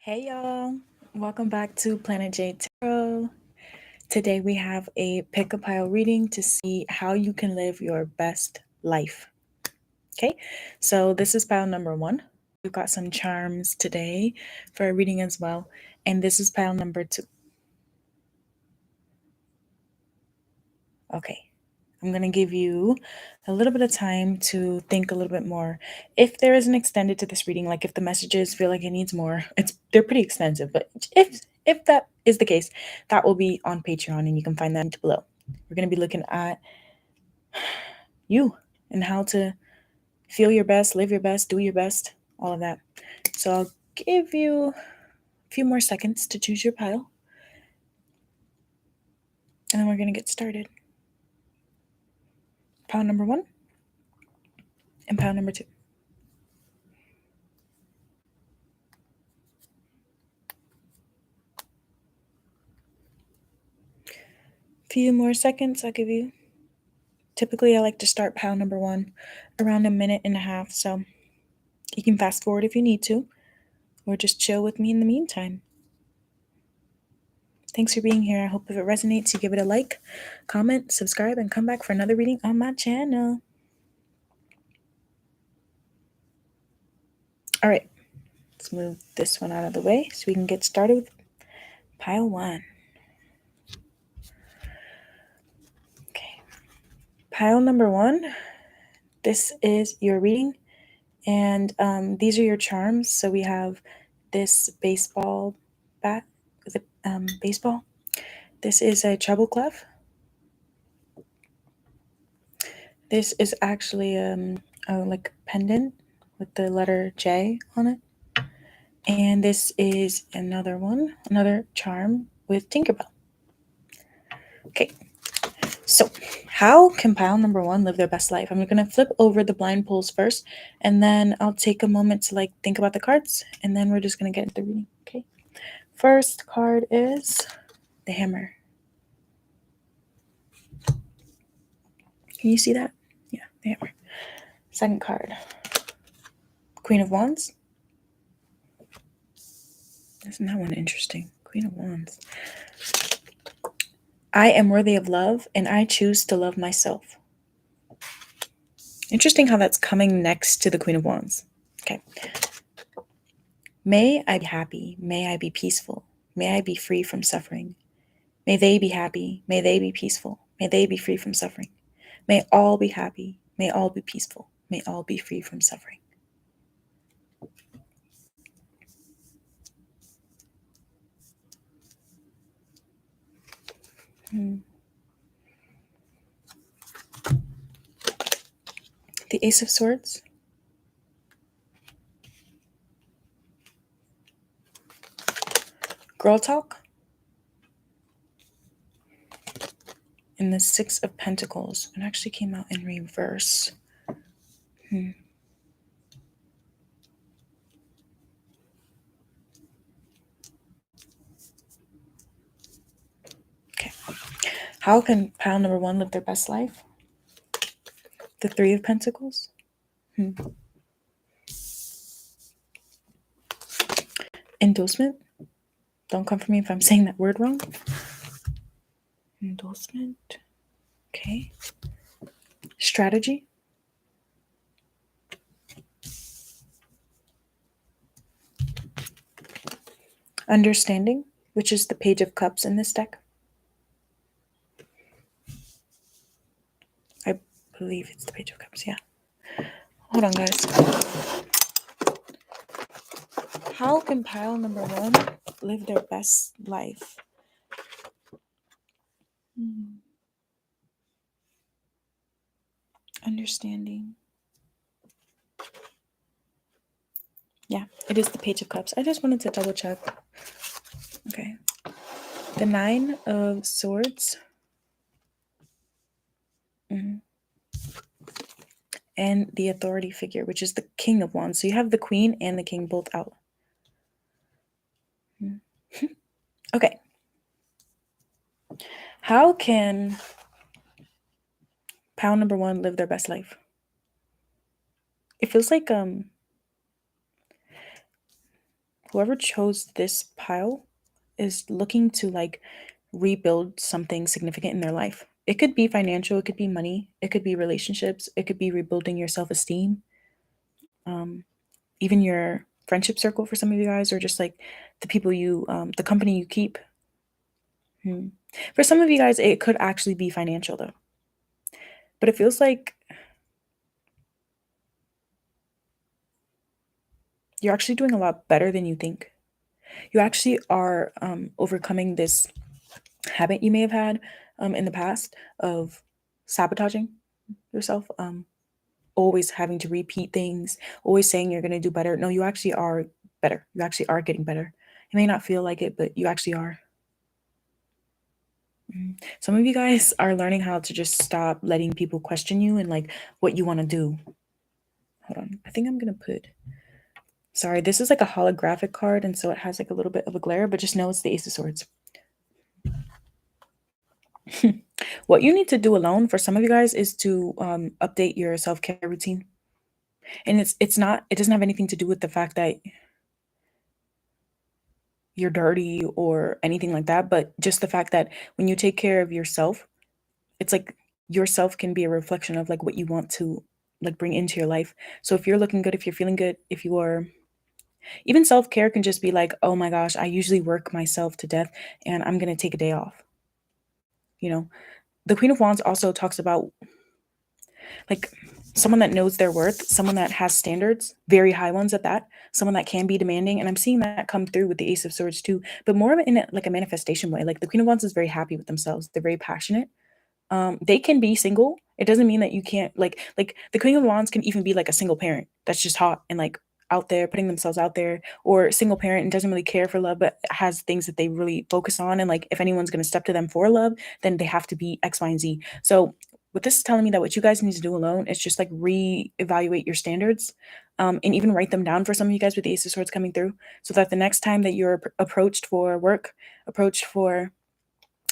Hey y'all, welcome back to Planet J Tarot. Today we have a pick a pile reading to see how you can live your best life. Okay, so this is pile number 1. We've got some charms today for a reading as well, and this is pile number 2. Okay, I'm going to give you a little bit of time to think a little bit more. If there is an extended to this reading, like if the messages feel like it needs more, they're pretty extensive, but if that is the case, that will be on Patreon and you can find that below. We're going to be looking at you and how to feel your best, live your best, do your best, all of that. So I'll give you a few more seconds to choose your pile, and then we're going to get started. Pile number 1 and pile number 2. Few more seconds I'll give you. Typically I like to start pile number 1 around 1.5 minutes, so you can fast forward if you need to, or just chill with me in the meantime. Thanks for being here. I hope if it resonates, you give it a like, comment, subscribe, and come back for another reading on my channel. All right, let's move this one out of the way so we can get started with pile 1. Okay, pile number 1, this is your reading, and these are your charms. So we have this baseball bat, is it baseball? This is a treble clef. This is actually like a pendant with the letter J on it. And this is another one, another charm with Tinkerbell. Okay, so how can pile number 1 live their best life? I'm going to flip over the blind pulls first, and then I'll take a moment to think about the cards, and then we're just going to get into the reading. Okay, first card is the Hammer. Can you see that? Yeah, the Hammer. Second card, Queen of Wands. Isn't that one interesting? Queen of Wands. I am worthy of love, and I choose to love myself. Interesting how that's coming next to the Queen of Wands. Okay. May I be happy. May I be peaceful. May I be free from suffering. May they be happy. May they be peaceful. May they be free from suffering. May all be happy. May all be peaceful. May all be free from suffering. The Ace of Swords. Girl talk. And the Six of Pentacles. It actually came out in reverse. Okay. How can pile number 1 live their best life? The Three of Pentacles. Endorsement. Don't come for me if I'm saying that word wrong. Endorsement. Okay. Strategy. Understanding, which is the Page of Cups in this deck. I believe it's the Page of Cups, yeah. Hold on, guys. How can pile number 1 live their best life? Understanding. Yeah, it is the Page of Cups. I just wanted to double check. Okay. The Nine of Swords. And the Authority figure, which is the King of Wands. So you have the Queen and the King both out. Okay. How can pile number 1 live their best life? It feels like whoever chose this pile is looking to like rebuild something significant in their life. It could be financial, it could be money, it could be relationships, it could be rebuilding your self-esteem, um, even your friendship circle for some of you guys, or just like the people you, the company you keep. Hmm. For some of you guys, it could actually be financial though. But it feels like you're actually doing a lot better than you think. You actually are overcoming this habit you may have had in the past of sabotaging yourself, always having to repeat things, always saying you're going to do better. No, you actually are better. You actually are getting better. You may not feel like it, but you actually are. Some of you guys are learning how to just stop letting people question you and like what you want to do. Hold on. I think I'm going to put. Sorry, this is like a holographic card, and so it has like a little bit of a glare, but just know it's the Ace of Swords. What you need to do alone for some of you guys is to update your self-care routine. And it's not, it doesn't have anything to do with the fact that you're dirty or anything like that, but just the fact that when you take care of yourself, it's like yourself can be a reflection of like what you want to like bring into your life. So if you're looking good, if you're feeling good, if you are, even self-care can just be like, oh my gosh, I usually work myself to death and I'm going to take a day off. You know, the Queen of Wands also talks about like someone that knows their worth, someone that has standards, very high ones at that, someone that can be demanding. And I'm seeing that come through with the Ace of Swords too, but more of it in like a manifestation way. Like the Queen of Wands is very happy with themselves. They're very passionate. They can be single. It doesn't mean that you can't like the Queen of Wands can even be like a single parent that's just hot and like out there putting themselves out there, or single parent and doesn't really care for love but has things that they really focus on, and like if anyone's going to step to them for love, then they have to be X, Y, and Z. So what this is telling me that what you guys need to do alone is just like reevaluate your standards, and even write them down for some of you guys with the Ace of Swords coming through, so that the next time that you're approached for work, approached for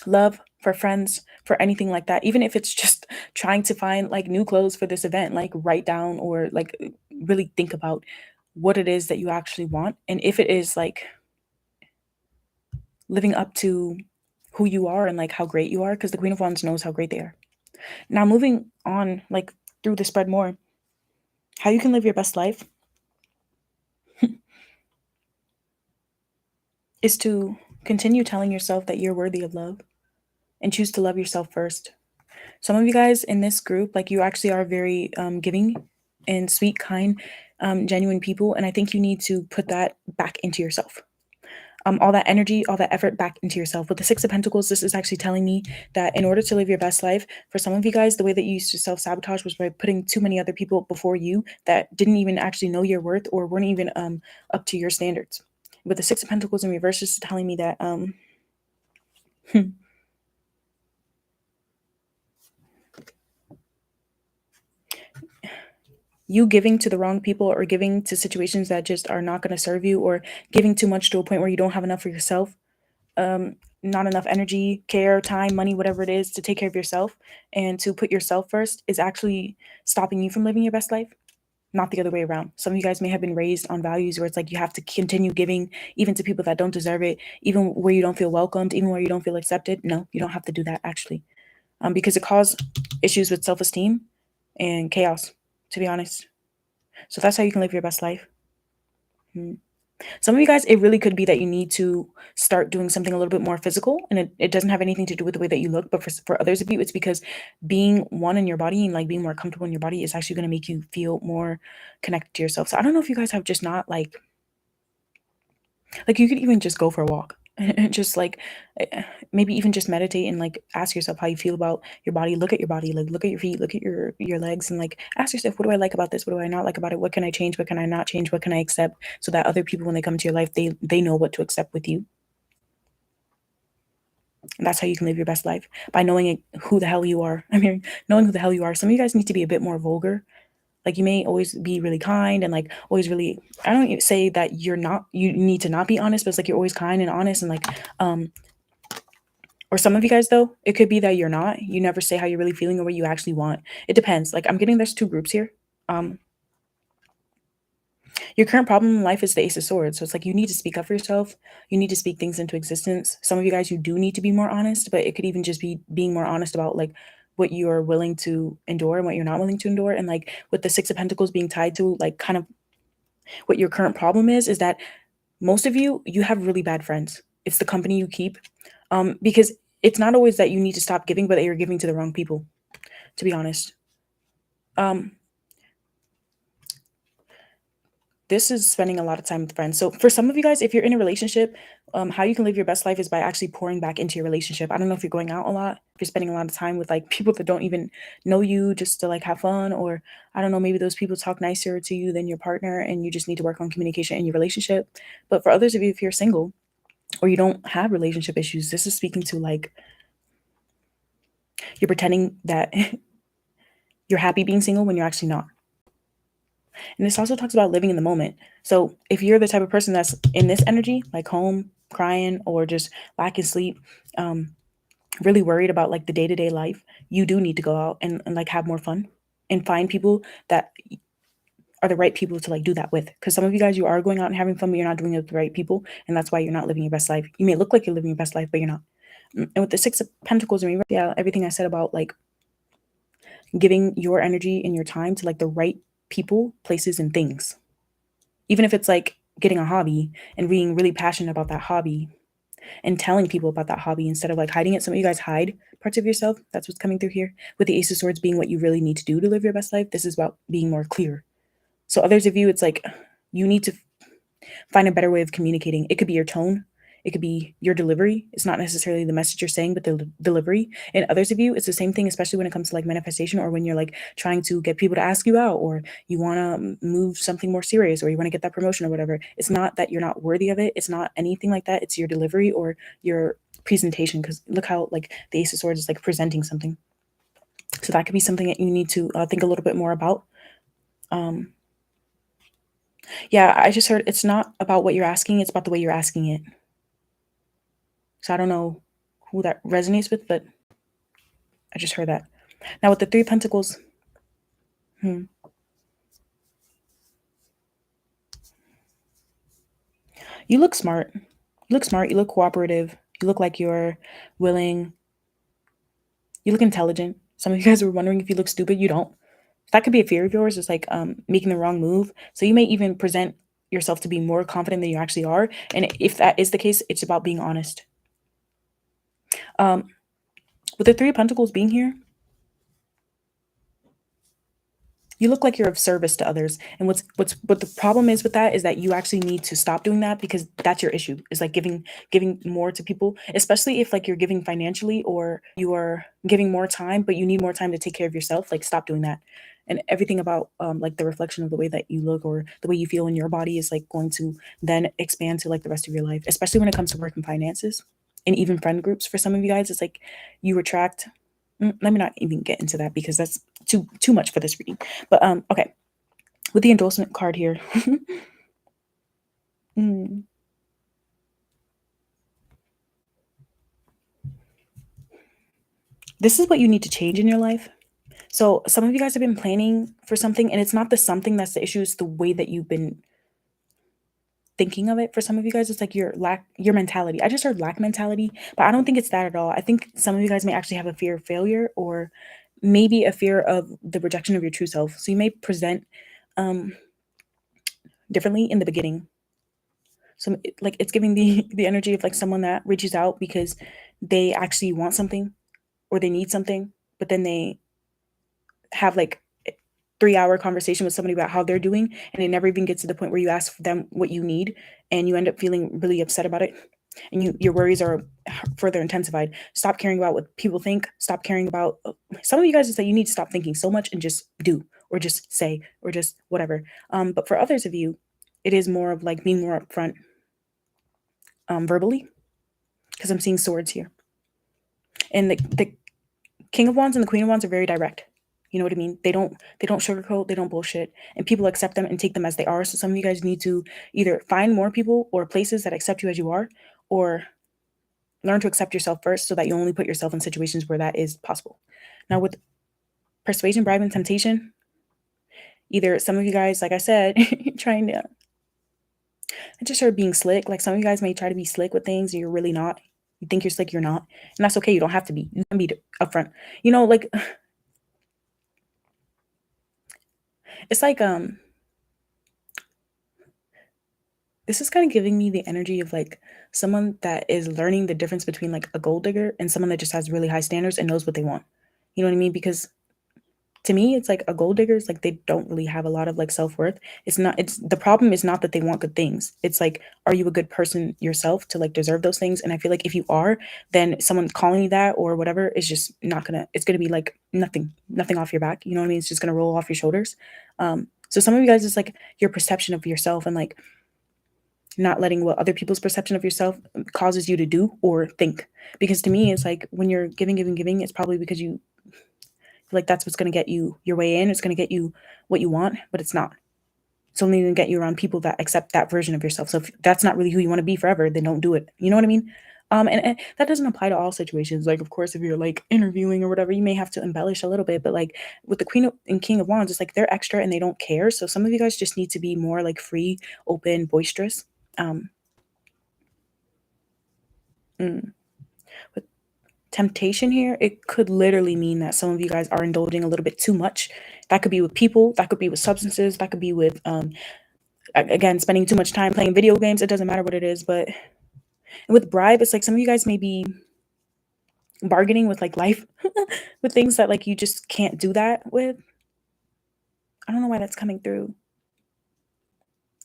love, for friends, for anything like that, even if it's just trying to find like new clothes for this event, like write down or like really think about what it is that you actually want, and if it is like living up to who you are and like how great you are, because the Queen of Wands knows how great they are. Now moving on like through the spread more, how you can live your best life is to continue telling yourself that you're worthy of love and choose to love yourself first. Some of you guys in this group, like you actually are very giving and sweet, kind, genuine people. And I think you need to put that back into yourself. All that energy, all that effort back into yourself. With the Six of Pentacles, this is actually telling me that in order to live your best life, for some of you guys, the way that you used to self-sabotage was by putting too many other people before you that didn't even actually know your worth or weren't even up to your standards. With the Six of Pentacles in reverse, this is telling me that you giving to the wrong people or giving to situations that just are not going to serve you, or giving too much to a point where you don't have enough for yourself, not enough energy, care, time, money, whatever it is to take care of yourself and to put yourself first, is actually stopping you from living your best life, not the other way around. Some of you guys may have been raised on values where it's like you have to continue giving even to people that don't deserve it, even where you don't feel welcomed, even where you don't feel accepted. No, you don't have to do that actually, because it causes issues with self-esteem and chaos, to be honest. So that's how you can live your best life. Some of you guys, it really could be that you need to start doing something a little bit more physical, and it doesn't have anything to do with the way that you look, but for others of you, it's because being one in your body and like being more comfortable in your body is actually going to make you feel more connected to yourself. So I don't know if you guys have just not like you could even just go for a walk and just like maybe even just meditate and like ask yourself how you feel about your body. Look at your body, like look at your feet, look at your legs, and like ask yourself, what do I like about this, what do I not like about it, what can I change, what can I not change, what can I accept, so that other people when they come to your life, they know what to accept with you. And that's how you can live your best life, by knowing who the hell you are. I mean, knowing who the hell you are. Some of you guys need to be a bit more vulgar. Like you may always be really kind and like always really, I don't say that you need to not be honest, but it's like you're always kind and honest, and like or some of you guys though, it could be that you never say how you're really feeling or what you actually want. It depends. Like I'm getting there's two groups here. Your current problem in life is the Ace of Swords. So it's like you need to speak up for yourself. You need to speak things into existence. Some of you guys, you do need to be more honest, but it could even just be being more honest about like what you are willing to endure and what you're not willing to endure. And like with the Six of Pentacles being tied to like kind of what your current problem is that most of you, you have really bad friends. It's the company you keep. Because it's not always that you need to stop giving, but that you're giving to the wrong people, to be honest. Um, this is spending a lot of time with friends. So for some of you guys, if you're in a relationship, how you can live your best life is by actually pouring back into your relationship. I don't know if you're going out a lot, if you're spending a lot of time with like people that don't even know you just to like have fun, or I don't know, maybe those people talk nicer to you than your partner and you just need to work on communication in your relationship. But for others of you, if you're single or you don't have relationship issues, this is speaking to like you're pretending that you're happy being single when you're actually not. And this also talks about living in the moment. So if you're the type of person that's in this energy, like home, crying, or just lacking sleep, really worried about like the day-to-day life, you do need to go out and like have more fun and find people that are the right people to like do that with. Because some of you guys, you are going out and having fun, but you're not doing it with the right people. And that's why you're not living your best life. You may look like you're living your best life, but you're not. And with the Six of Pentacles, and yeah, everything I said about like giving your energy and your time to like the right people, places, and things. Even if it's like getting a hobby and being really passionate about that hobby and telling people about that hobby instead of like hiding it. Some of you guys hide parts of yourself. That's what's coming through here. With the Ace of Swords being what you really need to do to live your best life, this is about being more clear. So others of you, it's like you need to find a better way of communicating. It could be your tone. It could be your delivery. It's not necessarily the message you're saying, but the delivery. And others of you, it's the same thing, especially when it comes to like manifestation or when you're like trying to get people to ask you out or you want to move something more serious or you want to get that promotion or whatever. It's not that you're not worthy of it. It's not anything like that. It's your delivery or your presentation. Because look how like the Ace of Swords is like presenting something. So that could be something that you need to think a little bit more about. Yeah, I just heard it's not about what you're asking, it's about the way you're asking it. So I don't know who that resonates with, but I just heard that. Now with the Three of Pentacles, you look smart. You look smart. You look cooperative. You look like you're willing. You look intelligent. Some of you guys were wondering if you look stupid. You don't. That could be a fear of yours. It's like making the wrong move. So you may even present yourself to be more confident than you actually are. And if that is the case, it's about being honest. With the Three of Pentacles being here, you look like you're of service to others. And what the problem is with that is that you actually need to stop doing that because that's your issue. Is like giving more to people, especially if like you're giving financially or you are giving more time, but you need more time to take care of yourself. Like stop doing that. And everything about like the reflection of the way that you look or the way you feel in your body is like going to then expand to like the rest of your life, especially when it comes to work and finances and even friend groups. For some of you guys, it's like you attract. Let me not even get into that because that's too much for this reading. But okay, with the endorsement card here. This is what you need to change in your life. So some of you guys have been planning for something, and it's not the something that's the issue, it's the way that you've been thinking of it. For some of you guys, it's like your mentality. I just heard lack mentality, but I don't think it's that at all. I think some of you guys may actually have a fear of failure or maybe a fear of the rejection of your true self. So you may present differently in the beginning. So like it's giving the energy of like someone that reaches out because they actually want something or they need something, but then they have like 3-hour conversation with somebody about how they're doing and it never even gets to the point where you ask them what you need and you end up feeling really upset about it and your worries are further intensified. Stop caring about what people think. Stop caring about some of you guys. Is that you need to stop thinking so much and just do or just say or just whatever. But for others of you, it is more of like being more upfront verbally, because I'm seeing swords here. And the King of Wands and the Queen of Wands are very direct. You know what I mean? They don't sugarcoat, they don't bullshit, and people accept them and take them as they are. So some of you guys need to either find more people or places that accept you as you are, or learn to accept yourself first so that you only put yourself in situations where that is possible. Now with persuasion, bribe, and temptation, Either some of you guys, like I said, trying to just start being slick. Like some of you guys may try to be slick with things and you're really not. You think you're slick, you're not. And that's okay. You don't have to be. You can be upfront. You know, like it's like this is kind of giving me the energy of like someone that is learning the difference between like a gold digger and someone that just has really high standards and knows what they want. You know what I mean? Because to me, it's like a gold digger is like they don't really have a lot of like self-worth. It's the problem is not that they want good things. It's like, are you a good person yourself to like deserve those things? And I feel like if you are, then someone calling you that or whatever is just not gonna, it's gonna be like nothing off your back. You know what I mean? It's just gonna roll off your shoulders. So some of you guys, it's like your perception of yourself and like not letting what other people's perception of yourself causes you to do or think. Because to me, it's like when you're giving, it's probably because you like that's what's going to get you your way in. It's going to get you what you want, but it's not. It's only going to get you around people that accept that version of yourself. So if that's not really who you want to be forever, then don't do it. You know what I mean? And that doesn't apply to all situations. Like, of course, if you're like interviewing or whatever, you may have to embellish a little bit. But like with the and King of Wands, it's like they're extra and they don't care. So some of you guys just need to be more like free, open, boisterous. Um, mm. With temptation here, it could literally mean that some of you guys are indulging a little bit too much. That could be with people, that could be with substances, that could be with again spending too much time playing video games. It doesn't matter what it is. But with bribe, it's like some of you guys may be bargaining with like life with things that like you just can't do that with. I don't know why that's coming through.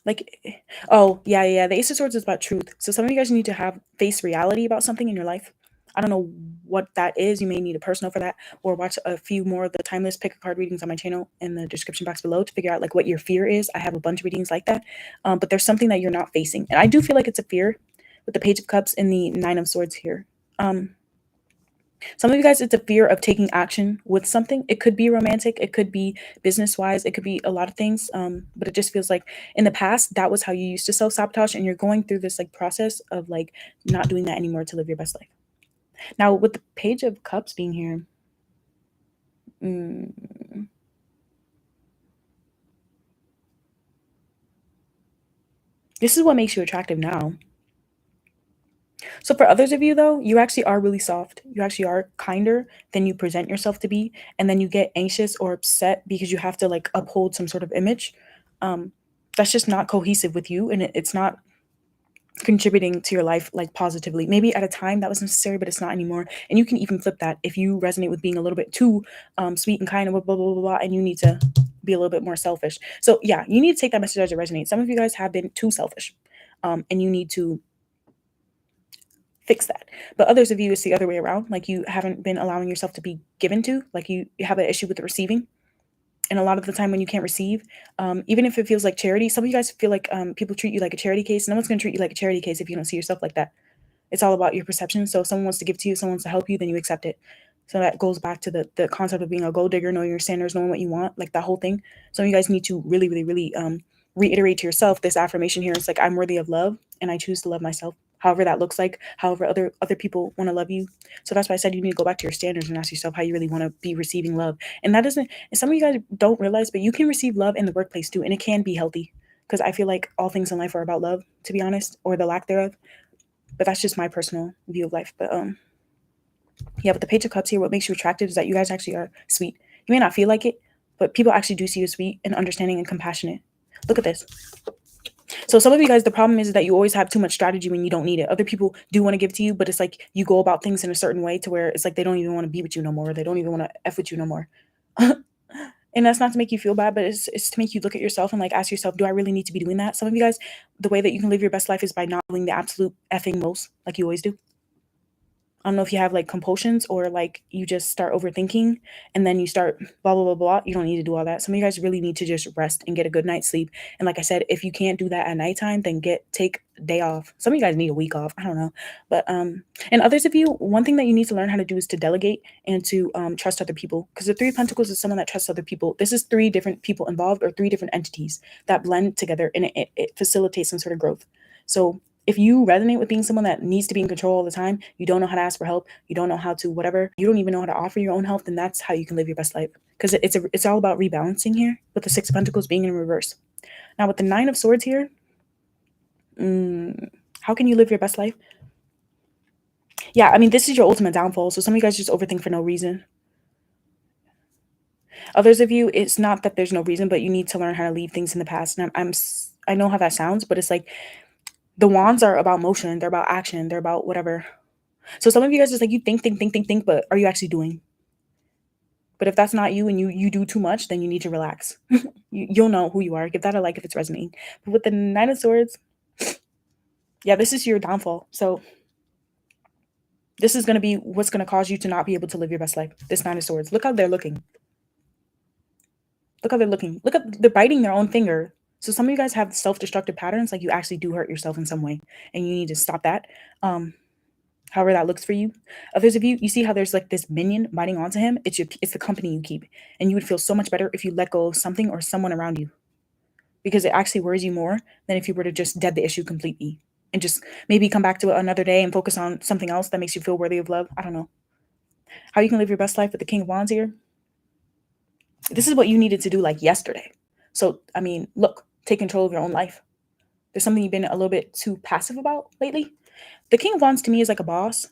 Like, oh yeah, the Ace of Swords is about truth. So some of you guys need to have face reality about something in your life. I don't know what that is. You may need a personal for that, or watch a few more of the timeless pick a card readings on my channel in the description box below to figure out like what your fear is. I have a bunch of readings like that, but there's something that you're not facing, and I do feel like it's a fear with the Page of Cups and the Nine of Swords here. Some of you guys, it's a fear of taking action with something. It could be romantic, it could be business wise, it could be a lot of things. But it just feels like in the past, that was how you used to self sabotage, and you're going through this like process of like not doing that anymore to live your best life. Now, with the Page of Cups being here, this is what makes you attractive now. So for others of you though, you actually are really soft. You actually are kinder than you present yourself to be, and then you get anxious or upset because you have to like uphold some sort of image. That's just not cohesive with you, and it's not contributing to your life like positively. Maybe at a time that was necessary, but it's not anymore. And you can even flip that if you resonate with being a little bit too sweet and kind and blah blah blah blah, and you need to be a little bit more selfish. So yeah, you need to take that message as it resonates. Some of you guys have been too selfish, and you need to fix that. But others of you, it's the other way around. Like you haven't been allowing yourself to be given to. Like you have an issue with the receiving. And a lot of the time when you can't receive, even if it feels like charity, some of you guys feel like people treat you like a charity case. No one's going to treat you like a charity case if you don't see yourself like that. It's all about your perception. So if someone wants to give to you, someone wants to help you, then you accept it. So that goes back to the concept of being a gold digger, knowing your standards, knowing what you want, like that whole thing. So you guys need to really, really, really reiterate to yourself this affirmation here. It's like, I'm worthy of love and I choose to love myself. However that looks like, however other people want to love you. So that's why I said you need to go back to your standards and ask yourself how you really want to be receiving love. And that doesn't, and some of you guys don't realize, but you can receive love in the workplace too. And it can be healthy, because I feel like all things in life are about love, to be honest, or the lack thereof. But that's just my personal view of life. But yeah, with the Page of Cups here, what makes you attractive is that you guys actually are sweet. You may not feel like it, but people actually do see you as sweet and understanding and compassionate. Look at this. So some of you guys, the problem is that you always have too much strategy when you don't need it. Other people do want to give to you, but it's like you go about things in a certain way to where it's like they don't even want to be with you no more. They don't even want to F with you no more. And that's not to make you feel bad, but it's to make you look at yourself and like ask yourself, do I really need to be doing that? Some of you guys, the way that you can live your best life is by not doing the absolute effing most like you always do. I don't know if you have like compulsions or like you just start overthinking and then you start blah, blah, blah, blah. You don't need to do all that. Some of you guys really need to just rest and get a good night's sleep. And like I said, if you can't do that at nighttime, then take a day off. Some of you guys need a week off. I don't know. But, and others of you, one thing that you need to learn how to do is to delegate and to trust other people. Because the Three of Pentacles is someone that trusts other people. This is three different people involved or three different entities that blend together, and it facilitates some sort of growth. So if you resonate with being someone that needs to be in control all the time, you don't know how to ask for help, you don't know how to whatever, you don't even know how to offer your own help, then that's how you can live your best life. Because it's all about rebalancing here, with the Six of Pentacles being in reverse. Now with the Nine of Swords here, how can you live your best life? Yeah, I mean, this is your ultimate downfall. So some of you guys just overthink for no reason. Others of you, it's not that there's no reason, but you need to learn how to leave things in the past. And I know how that sounds, but it's like the wands are about motion, they're about action, they're about whatever. So some of you guys just like, you think, but are you actually doing? But if that's not you and you do too much, then you need to relax. You'll know who you are. Give that a like if it's resonating. But with the Nine of Swords, yeah, this is your downfall. So this is going to be what's going to cause you to not be able to live your best life. This Nine of Swords. Look how they're looking. Look how they're looking. Look at, they're biting their own finger. So some of you guys have self-destructive patterns, like you actually do hurt yourself in some way, and you need to stop that. However that looks for you. Others of you, you see how there's like this minion biting onto him. It's the company you keep, and you would feel so much better if you let go of something or someone around you, because it actually worries you more than if you were to just dead the issue completely and just maybe come back to it another day and focus on something else that makes you feel worthy of love. I don't know how you can live your best life with the King of Wands here. This is what you needed to do like yesterday. So, I mean, look, take control of your own life. There's something you've been a little bit too passive about lately. The King of Wands to me is like a boss.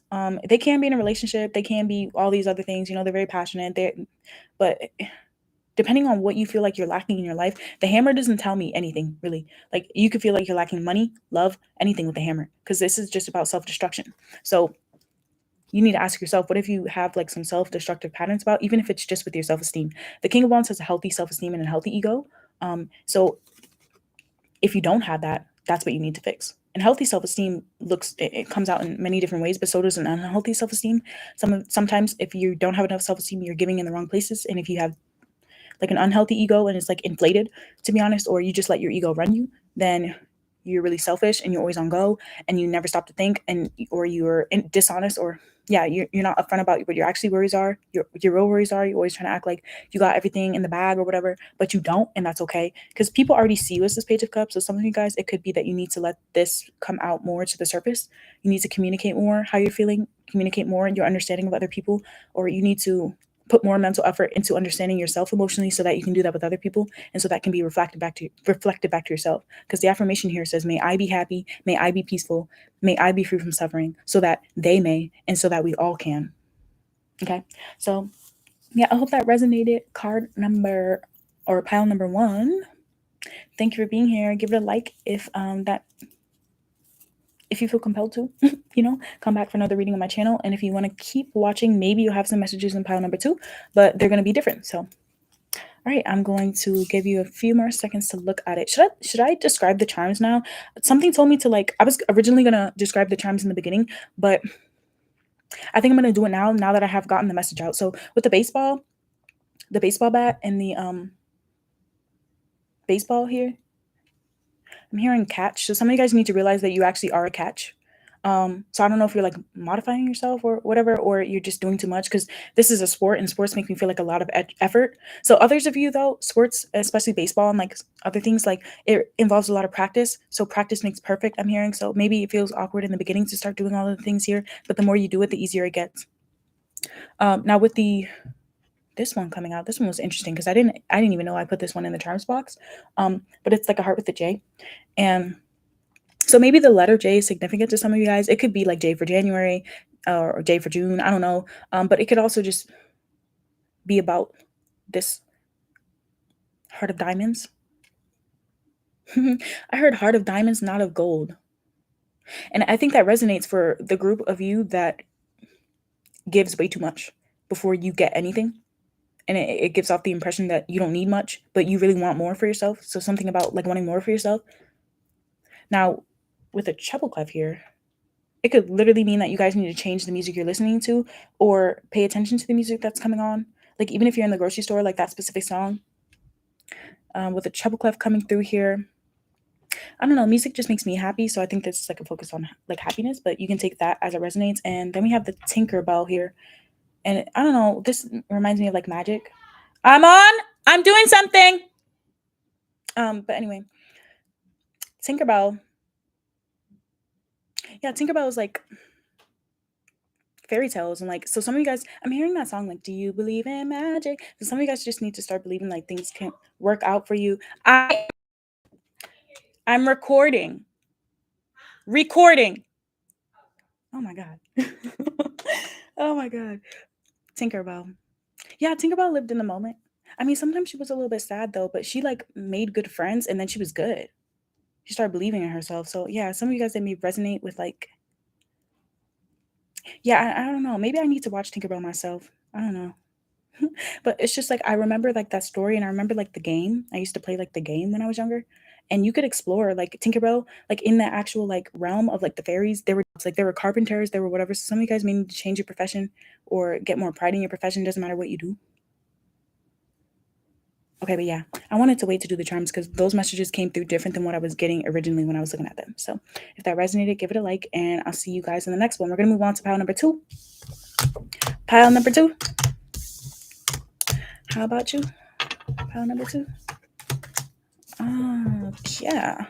They can be in a relationship. They can be all these other things. You know, they're very passionate. But depending on what you feel like you're lacking in your life, the hammer doesn't tell me anything really. Like you could feel like you're lacking money, love, anything with the hammer, because this is just about self-destruction. So you need to ask yourself, what if you have like some self-destructive patterns about, even if it's just with your self-esteem? The King of Wands has a healthy self-esteem and a healthy ego. So if you don't have that, that's what you need to fix. And healthy self-esteem it comes out in many different ways, but so does an unhealthy self-esteem. Sometimes if you don't have enough self-esteem, you're giving in the wrong places. And if you have like an unhealthy ego and it's like inflated, to be honest, or you just let your ego run you, then you're really selfish and you're always on go and you never stop to think, and or you're dishonest, or yeah, you're not upfront about what your actually worries are, your real worries are. You're always trying to act like you got everything in the bag or whatever, but you don't, and that's okay, because people already see you as this Page of Cups. So some of you guys, it could be that you need to let this come out more to the surface. You need to communicate more how you're feeling, communicate more in your understanding of other people, or you need to put more mental effort into understanding yourself emotionally so that you can do that with other people, and so that can be reflected back to yourself. Because the affirmation here says, may I be happy, may I be peaceful, may I be free from suffering, so that they may, and so that we all can. Okay, so yeah, I hope that resonated. Card number, or pile number 1. Thank you for being here. Give it a like if if you feel compelled to, come back for another reading on my channel. And if you want to keep watching, maybe you'll have some messages in pile number 2, but they're going to be different. So, all right, I'm going to give you a few more seconds to look at it. Should I describe the charms now? Something told me to I was originally going to describe the charms in the beginning, but I think I'm going to do it now that I have gotten the message out. So with the baseball bat and the baseball here, I'm hearing catch. So some of you guys need to realize that you actually are a catch. So I don't know if you're like modifying yourself or whatever, or you're just doing too much, because this is a sport and sports make me feel like a lot of effort. So others of you though, sports, especially baseball and like other things, like it involves a lot of practice. So practice makes perfect, I'm hearing. So maybe it feels awkward in the beginning to start doing all of the things here, but the more you do it, the easier it gets. Now with this one coming out, this one was interesting because I didn't even know I put this one in the charms box. But it's like a heart with a J. And so maybe the letter J is significant to some of you guys. It could be like J for January or J for June. I don't know. But it could also just be about this heart of diamonds. I heard heart of diamonds, not of gold. And I think that resonates for the group of you that gives way too much before you get anything. And it gives off the impression that you don't need much, but you really want more for yourself. So something about like wanting more for yourself. Now, with a treble clef here, it could literally mean that you guys need to change the music you're listening to, or pay attention to the music that's coming on. Like even if you're in the grocery store, like that specific song. With a treble clef coming through here, I don't know, music just makes me happy. So I think that's like a focus on like happiness, but you can take that as it resonates. And then we have the Tinkerbell here. And I don't know, this reminds me of like magic. I'm doing something. But anyway, Tinkerbell Yeah, Tinkerbell is like fairy tales and like, so some of you guys, I'm hearing that song like, do you believe in magic? So some of you guys just need to start believing like things can work out for you. I'm recording. Oh my god. Oh my god. Tinkerbell. Yeah, Tinkerbell lived in the moment. I mean, sometimes she was a little bit sad though, but she like made good friends and then she was good. She started believing in herself. So yeah, some of you guys that may resonate with like, yeah, I don't know. Maybe I need to watch Tinkerbell myself. I don't know. But it's just like I remember like that story and I remember like the game. I used to play like the game when I was younger. And you could explore like Tinkerbell, like in the actual like realm of like the fairies. There were like there were carpenters, there were whatever. So some of you guys may need to change your profession or get more pride in your profession. Doesn't matter what you do. Okay, but yeah, I wanted to wait to do the charms because those messages came through different than what I was getting originally when I was looking at them. So if that resonated, give it a like, and I'll see you guys in the next one. We're gonna move on to pile number 2. Pile number 2. How about you? Pile number 2. Yeah.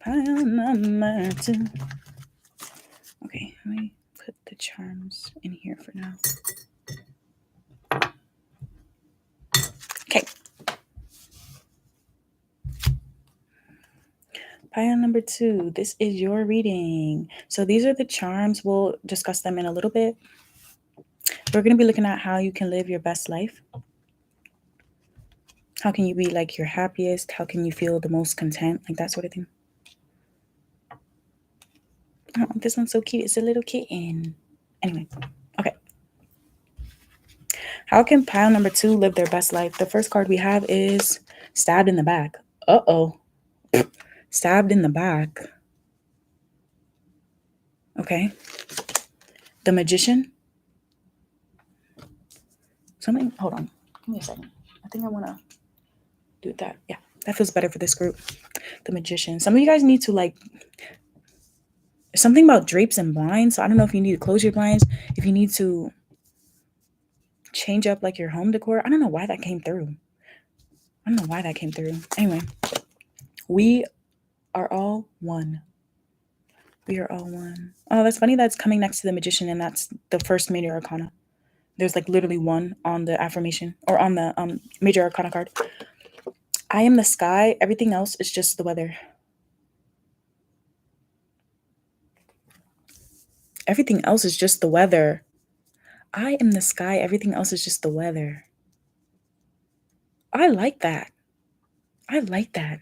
Pile number 2. Okay, let me put the charms in here for now. Okay. Pile number 2. This is your reading. So these are the charms. We'll discuss them in a little bit. We're going to be looking at how you can live your best life. How can you be like your happiest? How can you feel the most content? Like that sort of thing. Oh, this one's so cute. It's a little kitten. Anyway, okay. How can pile number 2 live their best life? The first card we have is stabbed in the back. Uh-oh. Stabbed in the back. Okay. The Magician. Something. Hold on. Give me a second. I think I want to do that. Yeah, that feels better for this group. The Magician. Some of you guys need to like something about drapes and blinds. So I don't know if you need to close your blinds, if you need to change up like your home decor. I don't know why that came through. Anyway, we are all one. We are all one. Oh, that's funny. That's coming next to the Magician, and that's the first major arcana. There's like literally one on the affirmation or on the major arcana card. I am the sky. Everything else is just the weather. Everything else is just the weather. I am the sky. Everything else is just the weather. I like that.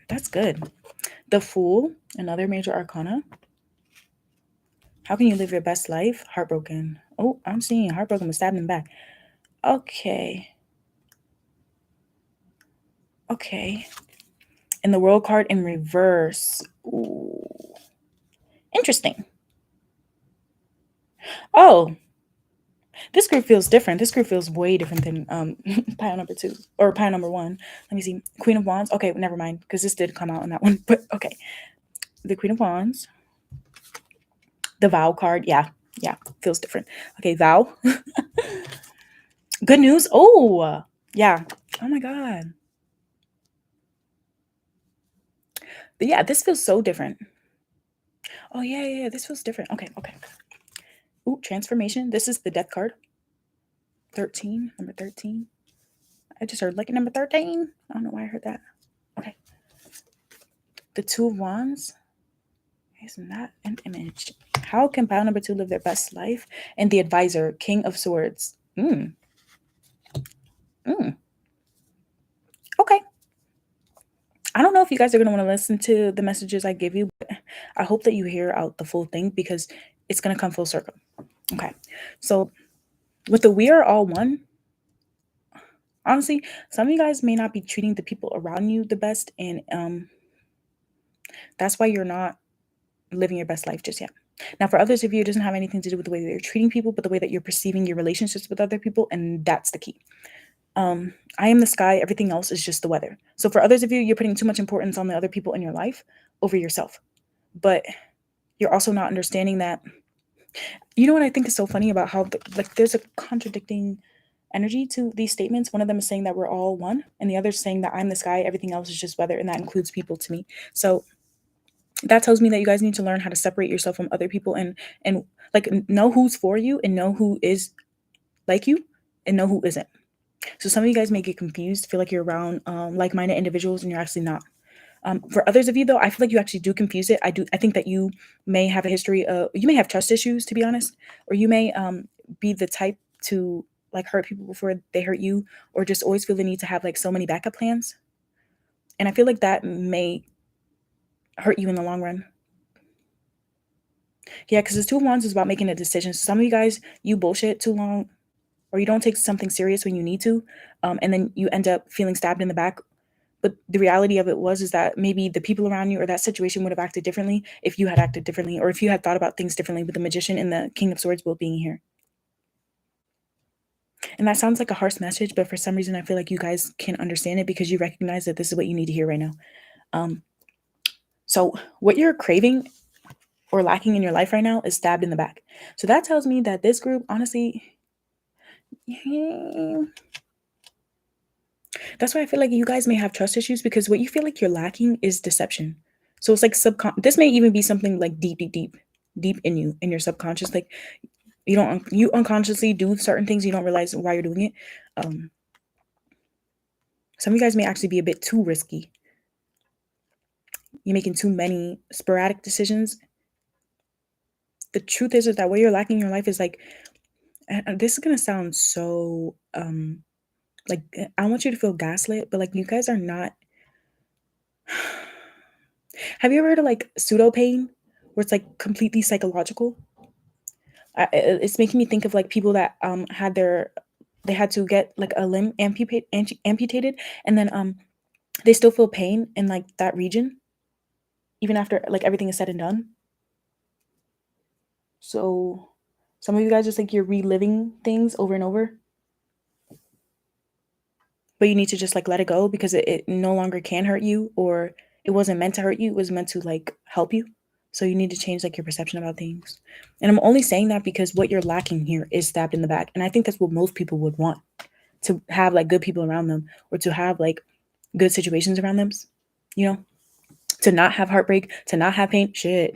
That's good. The Fool, another major arcana. How can you live your best life? Heartbroken. Oh, I'm seeing heartbroken was stabbed in the back. Okay. And the World card in reverse. Ooh. Interesting. Oh, this group feels different. This group feels way different than pile number 2 or pile number 1. Let me see. Queen of Wands. Okay, never mind, because this did come out on that one. But okay. The Queen of Wands. The Vow card. Yeah, feels different. Okay, Vow. Good news. Oh, yeah. Oh my God. But yeah, this feels so different. Oh yeah. This feels different. Okay. Ooh, transformation. This is the Death card. 13, number 13. I just heard lucky number 13. I don't know why I heard that. Okay. The Two of Wands. Isn't that an image? How can pile number 2 live their best life? And the Advisor, King of Swords. Okay. I don't know if you guys are going to want to listen to the messages I give you, but I hope that you hear out the full thing because it's going to come full circle. Okay. So with the We Are All One, honestly, some of you guys may not be treating the people around you the best, and that's why you're not living your best life just yet. Now, for others of you, it doesn't have anything to do with the way that you're treating people, but the way that you're perceiving your relationships with other people, and that's the key. I am the sky. Everything else is just the weather. So for others of you, you're putting too much importance on the other people in your life over yourself. But you're also not understanding that. You know what I think is so funny about how like there's a contradicting energy to these statements. One of them is saying that we're all one, and the other is saying that I'm the sky. Everything else is just weather, and that includes people to me. So that tells me that you guys need to learn how to separate yourself from other people, and like know who's for you and know who is like you and know who isn't. So some of you guys may get confused, feel like you're around like-minded individuals and you're actually not. For others of you though, I feel like you actually do confuse it. I think that you may have a history of, you may have trust issues, to be honest, or you may be the type to like hurt people before they hurt you, or just always feel the need to have like so many backup plans. And I feel like that may hurt you in the long run. Yeah, because this Two of Wands is about making a decision. So some of you guys, you bullshit too long, or you don't take something serious when you need to, and then you end up feeling stabbed in the back. But the reality of it was is that maybe the people around you or that situation would have acted differently if you had acted differently, or if you had thought about things differently, with the Magician and the King of Swords both being here. And that sounds like a harsh message, but for some reason I feel like you guys can understand it because you recognize that this is what you need to hear right now. So what you're craving or lacking in your life right now is stabbed in the back. So that tells me that this group, honestly, that's why I feel like you guys may have trust issues, because what you feel like you're lacking is deception. So it's like this may even be something like deep in you, in your subconscious. Like you unconsciously do certain things, you don't realize why you're doing it. Some of you guys may actually be a bit too risky. You're making too many sporadic decisions. The truth is that what you're lacking in your life is like, this is gonna sound so like, I want you to feel gaslit, but like you guys are not. Have you ever heard of like pseudo pain, where it's like completely psychological? It's making me think of like people that they had to get like a limb amputated, and then they still feel pain in like that region even after like everything is said and done. So some of you guys just think you're reliving things over and over, but you need to just like let it go, because it no longer can hurt you, or it wasn't meant to hurt you, it was meant to like help you. So you need to change like your perception about things. And I'm only saying that because what you're lacking here is stabbed in the back, and I think that's what most people would want, to have like good people around them, or to have like good situations around them, you know, to not have heartbreak, to not have pain. Shit,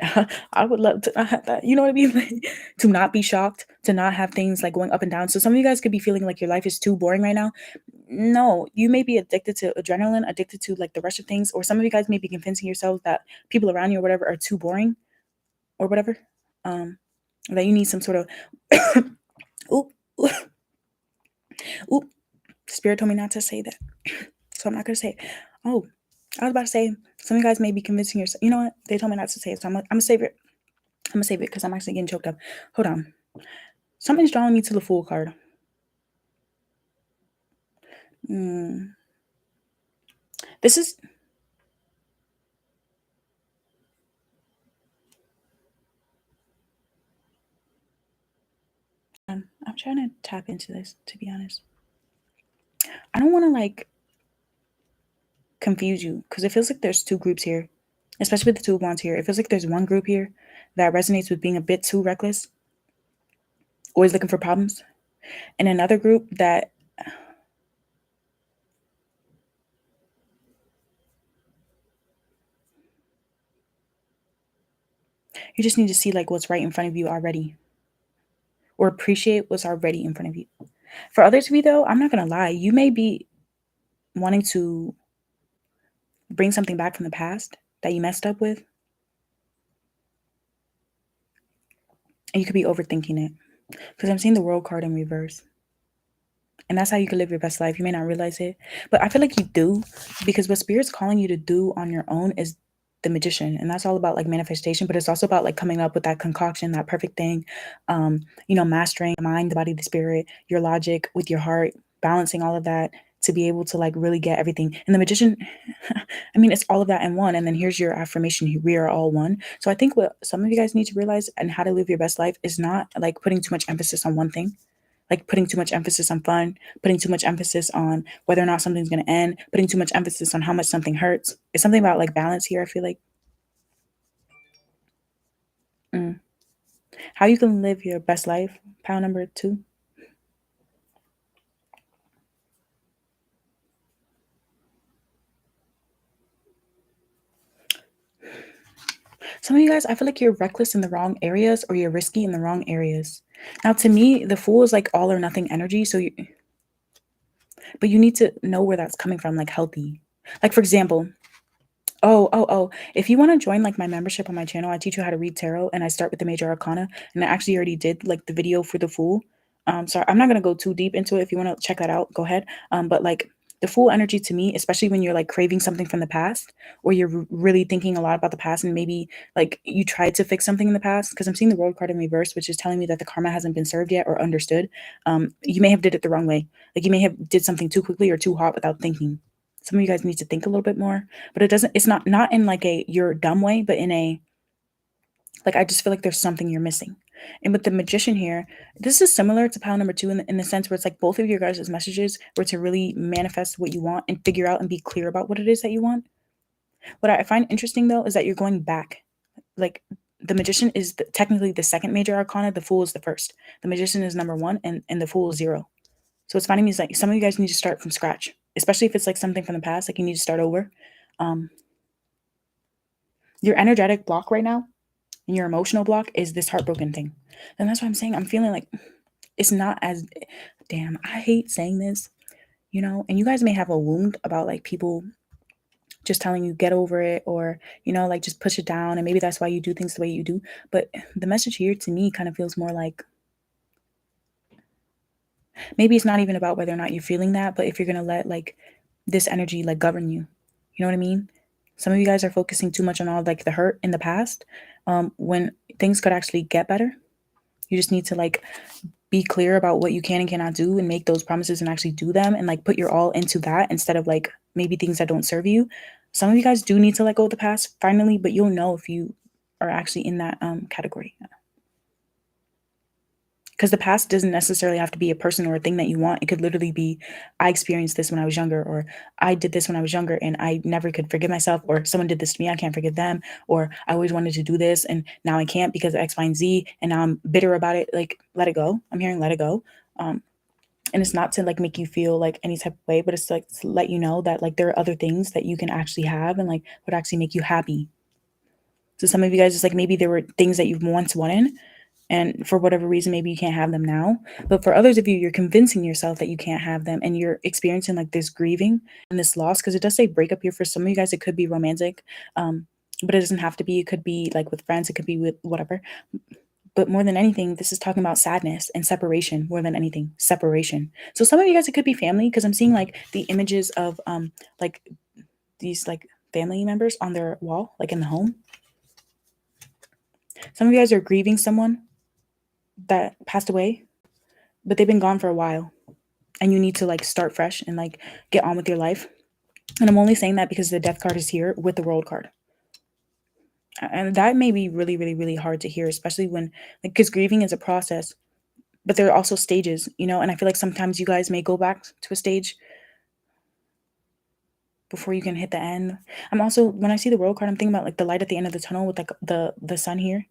I would love to not have that. You know what I mean? To not be shocked, to not have things like going up and down. So some of you guys could be feeling like your life is too boring right now. No, you may be addicted to adrenaline, addicted to like the rush of things, or some of you guys may be convincing yourselves that people around you or whatever are too boring or whatever. That you need some sort of oop, oop, oop. Spirit told me not to say that, so I'm not gonna say it. Oh, I was about to say, some of you guys may be convincing yourself. You know what? They told me not to say it, so I'm gonna save it. I'm gonna save it because I'm actually getting choked up. Hold on. Something's drawing me to the Fool card. This is. I'm trying to tap into this, to be honest. I don't want to like confuse you, because it feels like there's two groups here, especially with the Two of Wands here. It feels like there's one group here that resonates with being a bit too reckless, always looking for problems, and another group that you just need to see like what's right in front of you already, or appreciate what's already in front of you. For others of you though, I'm not gonna lie, you may be wanting to bring something back from the past that you messed up with, and you could be overthinking it, because I'm seeing the World card in reverse. And that's how you can live your best life. You may not realize it, but I feel like you do, because what Spirit's calling you to do on your own is the Magician. And that's all about like manifestation, but it's also about like coming up with that concoction, that perfect thing. Mastering the mind, the body, the spirit, your logic with your heart, balancing all of that to be able to like really get everything. And the Magician, I mean, it's all of that in one. And then here's your affirmation: we are all one. So I think what some of you guys need to realize and how to live your best life is not like putting too much emphasis on one thing, like putting too much emphasis on fun, putting too much emphasis on whether or not something's going to end, putting too much emphasis on how much something hurts. It's something about like balance here, I feel like. How you can live your best life, pile number 2. Some of you guys, I feel like you're reckless in the wrong areas or you're risky in the wrong areas. Now, to me, the Fool is like all or nothing energy. But you need to know where that's coming from, like healthy. Like, for example, oh. If you want to join like my membership on my channel, I teach you how to read tarot and I start with the major arcana. And I actually already did like the video for the Fool. So I'm not gonna go too deep into it. If you want to check that out, go ahead. But like the Fool energy to me, especially when you're like craving something from the past, or you're really thinking a lot about the past, and maybe like you tried to fix something in the past, because I'm seeing the World card in reverse, which is telling me that the karma hasn't been served yet or understood. You may have did it the wrong way. Like you may have did something too quickly or too hot without thinking. Some of you guys need to think a little bit more, but it's not in like a you're dumb way, but in a like I just feel like there's something you're missing. And with the Magician here, this is similar to pile number two in the sense where it's like both of your guys' messages were to really manifest what you want and figure out and be clear about what it is that you want. What I find interesting though is that you're going back. Like the Magician is technically the second major arcana, the Fool is the first. The Magician is number one, and the Fool is zero. So what's finding me is like some of you guys need to start from scratch, especially if it's like something from the past, like you need to start over. Um, your energetic block right now and your emotional block is this heartbroken thing. And that's what I'm saying. I'm feeling like it's not as damn, I hate saying this, and you guys may have a wound about like people just telling you get over it, or like just push it down, and maybe that's why you do things the way you do. But the message here to me kind of feels more like maybe it's not even about whether or not you're feeling that, but if you're gonna let like this energy like govern you. You know what I mean? Some of you guys are focusing too much on all like the hurt in the past, when things could actually get better. You just need to like be clear about what you can and cannot do and make those promises and actually do them, and like put your all into that instead of like maybe things that don't serve you. Some of you guys do need to let go of the past finally, but you'll know if you are actually in that category. Because the past doesn't necessarily have to be a person or a thing that you want. It could literally be, I experienced this when I was younger, or I did this when I was younger and I never could forgive myself, or someone did this to me, I can't forgive them, or I always wanted to do this and now I can't because of X, Y, and Z, and now I'm bitter about it. Like, let it go. I'm hearing let it go. And it's not to like make you feel like any type of way, but it's like to let you know that like there are other things that you can actually have and like would actually make you happy. So some of you guys, it's like maybe there were things that you've once wanted, and for whatever reason maybe you can't have them now, but for others of you, you're convincing yourself that you can't have them, and you're experiencing like this grieving and this loss, because it does say breakup here. For some of you guys it could be romantic, but it doesn't have to be. It could be like with friends, it could be with whatever. But more than anything, this is talking about sadness and separation. More than anything, separation. So some of you guys, it could be family, because I'm seeing like the images of like these like family members on their wall, like in the home. Some of you guys are grieving someone that passed away, but they've been gone for a while, and you need to like start fresh and like get on with your life. And I'm only saying that because the death card is here with the world card. And that may be really, really, really hard to hear, especially when like, because grieving is a process, but there are also stages, and I feel like sometimes you guys may go back to a stage before you can hit the end. I'm also, when I see the world card, I'm thinking about like the light at the end of the tunnel with like the sun here.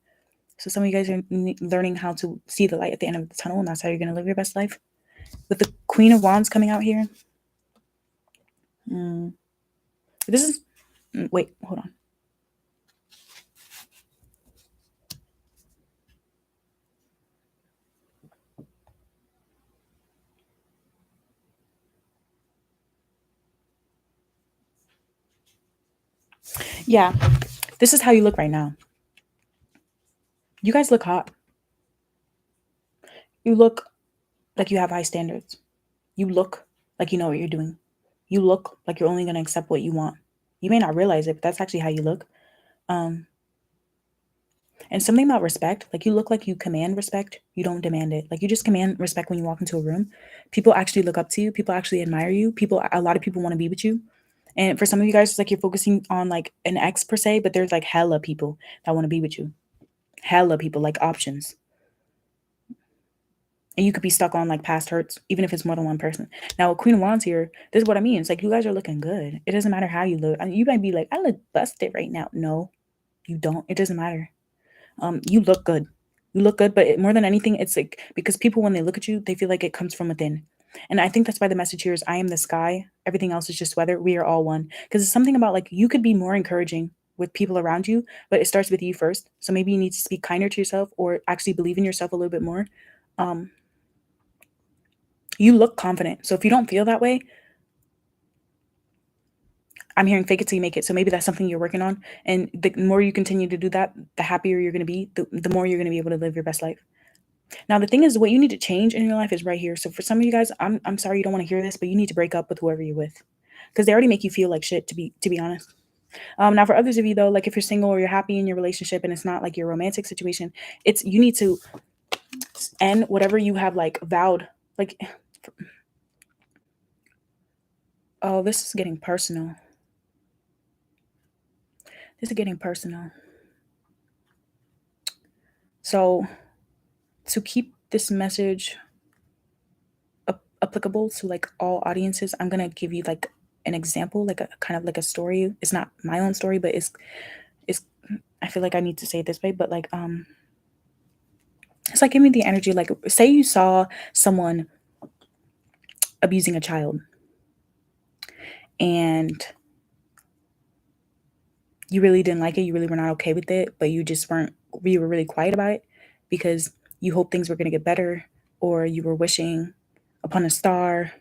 So some of you guys are learning how to see the light at the end of the tunnel, and that's how you're going to live your best life. With the Queen of Wands coming out here. This is, wait, hold on. Yeah, this is how you look right now. You guys look hot. You look like you have high standards. You look like you know what you're doing. You look like you're only going to accept what you want. You may not realize it, but that's actually how you look. And something about respect, like you look like you command respect. You don't demand it. Like you just command respect when you walk into a room. People actually look up to you. People actually admire you. A lot of people want to be with you. And for some of you guys, it's like you're focusing on like an ex per se, but there's like hella people that want to be with you. Hella people, like options. And you could be stuck on like past hurts, even if it's more than one person. Now, with Queen of Wands here, this is what I mean. It's like you guys are looking good. It doesn't matter how you look. I mean, you might be like, I look busted right now. No, you don't. It doesn't matter. You look good. You look good, but more than anything, it's like because people, when they look at you, they feel like it comes from within. And I think that's why the message here is I am the sky. Everything else is just weather. We are all one. Because it's something about like you could be more encouraging with people around you, but it starts with you first. So maybe you need to speak kinder to yourself or actually believe in yourself a little bit more. Um, you look confident. So if you don't feel that way, I'm hearing fake it till you make it. So maybe that's something you're working on. And the more you continue to do that, the happier you're going to be, the more you're going to be able to live your best life. Now, the thing is, what you need to change in your life is right here. So for some of you guys, I'm sorry you don't want to hear this, but you need to break up with whoever you're with because they already make you feel like shit, to be honest. Now, for others of you though, like if you're single or you're happy in your relationship and it's not like your romantic situation, it's you need to end whatever you have like vowed. Like, oh, this is getting personal. This is getting personal. So to keep this message applicable to like all audiences, I'm gonna give you like an example, like a kind of like a story. It's not my own story, but it's I feel like I need to say it this way, but like it's like give me the energy. Like say you saw someone abusing a child and you really didn't like it, you really were not okay with it, but you were really quiet about it because you hoped things were gonna get better, or you were wishing upon a star,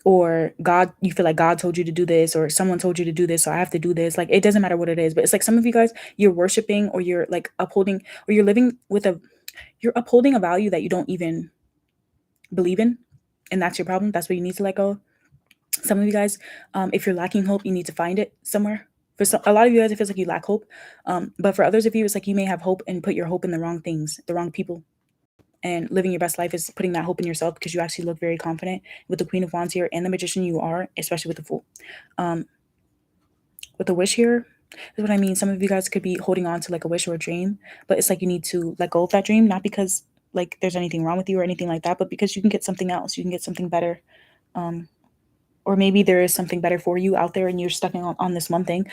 or God, you feel like God told you to do this, or someone told you to do this, so I have to do this. Like it doesn't matter what it is, but it's like some of you guys, you're worshiping or you're like upholding or you're living with you're upholding a value that you don't even believe in. And that's your problem. That's what you need to let go. Some of you guys, if you're lacking hope, you need to find it somewhere. For a lot of you guys, it feels like you lack hope. But for others of you, it's like you may have hope and put your hope in the wrong things, the wrong people. And living your best life is putting that hope in yourself because you actually look very confident with the Queen of Wands here and the Magician you are, especially with the Fool. With the Wish here, is what I mean. Some of you guys could be holding on to like a wish or a dream, but it's like you need to let go of that dream, not because like there's anything wrong with you or anything like that, but because you can get something else. You can get something better. Or maybe there is something better for you out there and you're stuck on this one thing.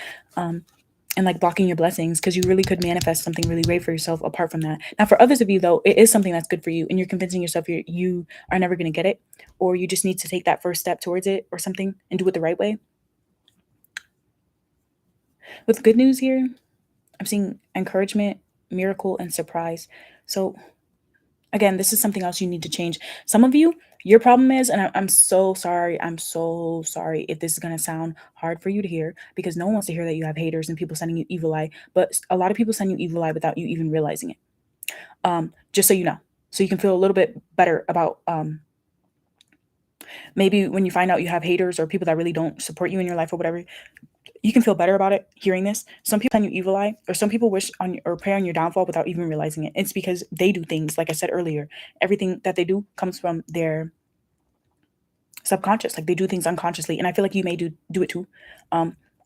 And like blocking your blessings because you really could manifest something really great for yourself apart from that. Now, for others of you though, it is something that's good for you and you're convincing yourself you are never going to get it, or you just need to take that first step towards it or something and do it the right way. With good news here, I'm seeing encouragement, miracle, and surprise. So again, this is something else you need to change. Some of you, your problem is, and I'm so sorry, I'm so sorry if this is going to sound hard for you to hear because no one wants to hear that you have haters and people sending you evil eye, but a lot of people send you evil eye without you even realizing it. Just so you know, so you can feel a little bit better about maybe when you find out you have haters or people that really don't support you in your life or whatever, you can feel better about it hearing this. Some people send you evil eye, or some people wish on or pray on your downfall without even realizing it. It's because they do things, like I said earlier, everything that they do comes from their subconscious. Like they do things unconsciously, and I feel like you may do it too,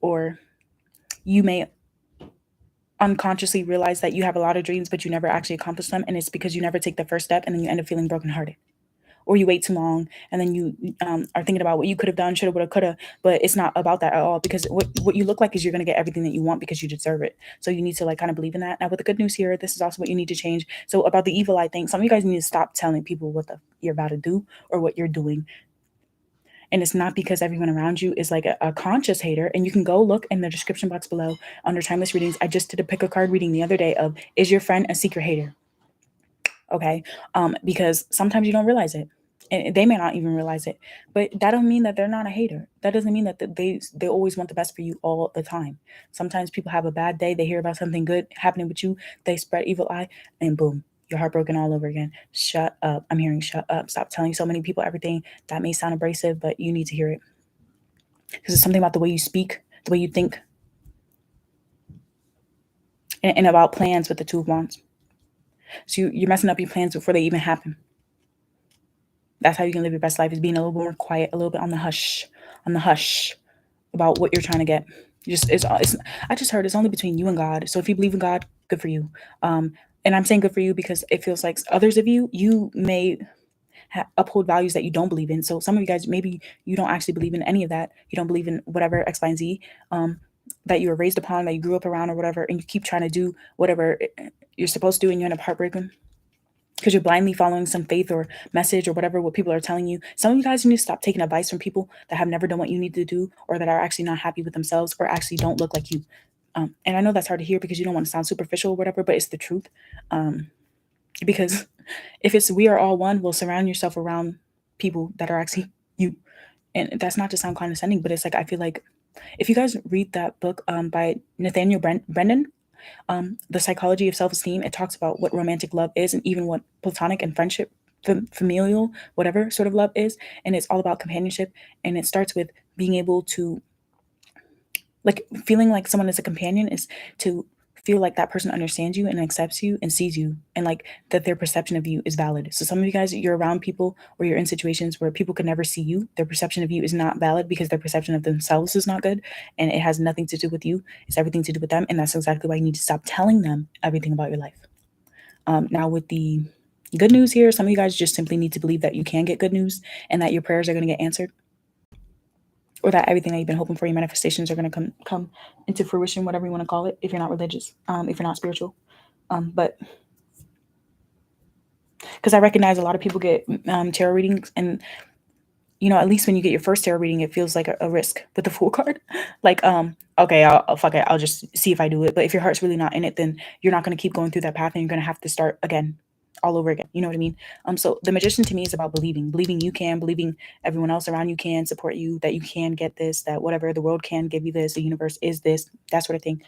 or you may unconsciously realize that you have a lot of dreams, but you never actually accomplish them, and it's because you never take the first step, and then you end up feeling brokenhearted. Or you wait too long and then you are thinking about what you could have done, should have, would have, could have, but it's not about that at all because what you look like is you're going to get everything that you want because you deserve it. So you need to like kind of believe in that. Now with the good news here, this is also what you need to change. So about the evil eye thing, some of you guys need to stop telling people what you're about to do or what you're doing. And it's not because everyone around you is like a conscious hater. And you can go look in the description box below under timeless readings. I just did a pick a card reading the other day of, is your friend a secret hater? Okay. Because sometimes you don't realize it and they may not even realize it, but that don't mean that they're not a hater. That doesn't mean that they always want the best for you all the time. Sometimes people have a bad day, they hear about something good happening with you, they spread evil eye, and boom, you're heartbroken all over again. Shut up. I'm hearing shut up. Stop telling so many people everything. That may sound abrasive, but you need to hear it because it's something about the way you speak, the way you think, and about plans with the Two of Wands. So you're messing up your plans before they even happen. That's how you can live your best life, is being a little bit more quiet, a little bit on the hush about what you're trying to get. I just heard it's only between you and God. So if you believe in God, good for you. And I'm saying good for you because it feels like others of you may uphold values that you don't believe in. So some of you guys, maybe you don't actually believe in any of that. You don't believe in whatever X, Y, and Z that you were raised upon, that you grew up around or whatever, and you keep trying to do whatever you're supposed to do and you end up heartbroken. because you're blindly following some faith or message or whatever what people are telling you. Some of you guys need to stop taking advice from people that have never done what you need to do, or that are actually not happy with themselves, or actually don't look like you. And I know that's hard to hear because you don't want to sound superficial or whatever, but it's the truth. Because if it's we are all one, well, surround yourself around people that are actually you. And that's not to sound condescending, but it's like I feel like if you guys read that book by Nathaniel Brendan, The Psychology of Self-Esteem, it talks about what romantic love is, and even what platonic and friendship, familial, whatever sort of love is. And it's all about companionship. And it starts with being able to, like, feeling like someone is a companion is to feel like that person understands you and accepts you and sees you, and like that their perception of you is valid. So some of you guys, you're around people or you're in situations where people can never see you. Their perception of you is not valid because their perception of themselves is not good, and it has nothing to do with you. It's everything to do with them, and that's exactly why you need to stop telling them everything about your life. Now with the good news here, some of you guys just simply need to believe that you can get good news and that your prayers are going to get answered, or that everything that you've been hoping for, your manifestations are going to come into fruition, whatever you want to call it, if you're not religious, if you're not spiritual. But because I recognize a lot of people get tarot readings, and at least when you get your first tarot reading, it feels like a risk with the Fool card. Like, okay, I'll fuck it, I'll just see if I do it. But if your heart's really not in it, then you're not going to keep going through that path, and you're going to have to start again, all over again. You know what I mean? So the Magician to me is about believing you can, believing everyone else around you can support you, that you can get this, that whatever the world can give you this, the universe is this, that sort of thing.